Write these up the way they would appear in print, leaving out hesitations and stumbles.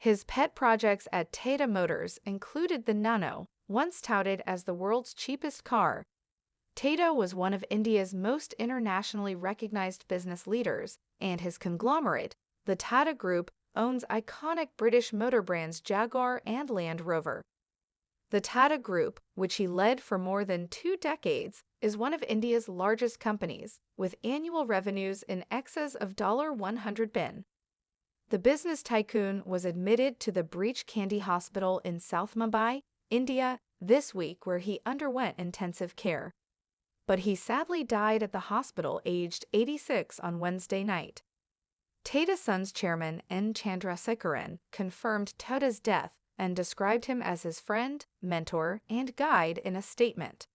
His pet projects at Tata Motors included the Nano, once touted as the world's cheapest car. Tata was one of India's most internationally recognized business leaders, and his conglomerate, the Tata Group, owns iconic British motor brands Jaguar and Land Rover. The Tata Group, which he led for more than 2 decades, is one of India's largest companies, with annual revenues in excess of $100 billion. The business tycoon was admitted to the Breach Candy Hospital in South Mumbai, India, this week where he underwent intensive care. But he sadly died at the hospital aged 86 on Wednesday night. Tata Sons chairman N. Chandrasekaran confirmed Tata's death and described him as his friend, mentor, and guide in a statement.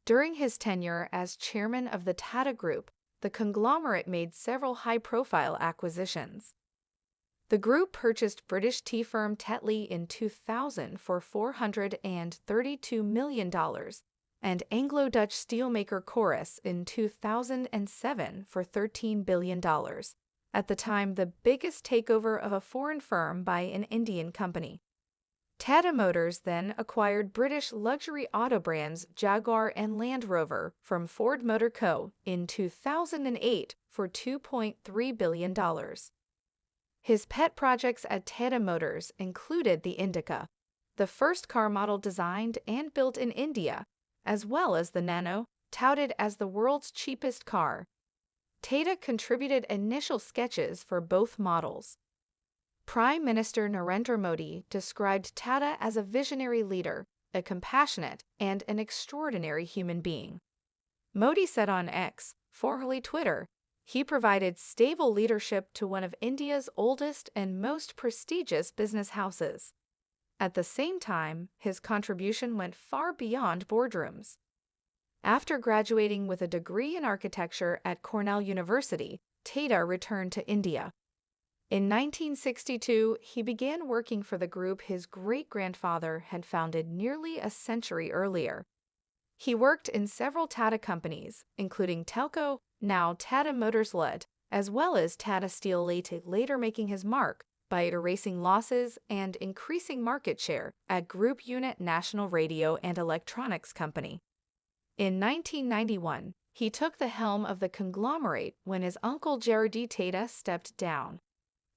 During his tenure as chairman of the Tata Group, the conglomerate made several high-profile acquisitions. The group purchased British tea firm Tetley in 2000 for $432 million and Anglo-Dutch steelmaker Corus in 2007 for $13 billion, at the time the biggest takeover of a foreign firm by an Indian company. Tata Motors then acquired British luxury auto brands Jaguar and Land Rover from Ford Motor Co. in 2008 for $2.3 billion. His pet projects at Tata Motors included the Indica, the first car model designed and built in India, as well as the Nano, touted as the world's cheapest car. Tata contributed initial sketches for both models. Prime Minister Narendra Modi described Tata as a visionary leader, a compassionate, and an extraordinary human being. Modi said on X, formerly Twitter, he provided stable leadership to one of India's oldest and most prestigious business houses. At the same time, his contribution went far beyond boardrooms. After graduating with a degree in architecture at Cornell University, Tata returned to India. In 1962, he began working for the group his great-grandfather had founded nearly a century earlier. He worked in several Tata companies, including Telco, now Tata Motors led, as well as Tata Steel later making his mark by erasing losses and increasing market share at Group Unit National Radio and Electronics Company. In 1991, he took the helm of the conglomerate when his uncle J.R.D. Tata stepped down.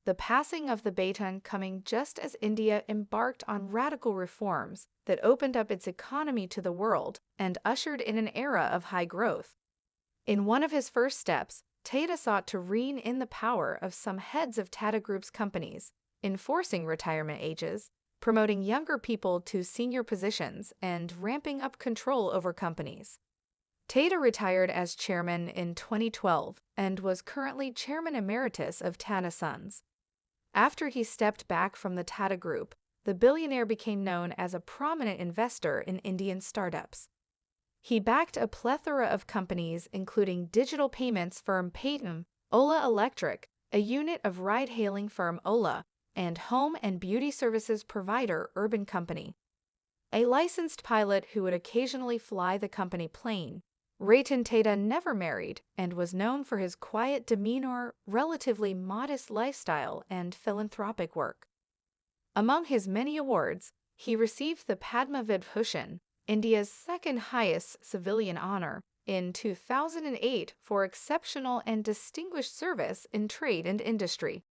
The passing of the baton coming just as India embarked on radical reforms that opened up its economy to the world and ushered in an era of high growth. In one of his first steps, Tata sought to rein in the power of some heads of Tata Group's companies, enforcing retirement ages, promoting younger people to senior positions, and ramping up control over companies. Tata retired as chairman in 2012 and was currently chairman emeritus of Tata Sons. After he stepped back from the Tata Group, the billionaire became known as a prominent investor in Indian startups. He backed a plethora of companies including digital payments firm Paytm, Ola Electric, a unit of ride-hailing firm Ola, and home and beauty services provider Urban Company. A licensed pilot who would occasionally fly the company plane, Ratan Tata never married and was known for his quiet demeanor, relatively modest lifestyle, and philanthropic work. Among his many awards, he received the Padma Vibhushan, India's second highest civilian honor, in 2008 for exceptional and distinguished service in trade and industry.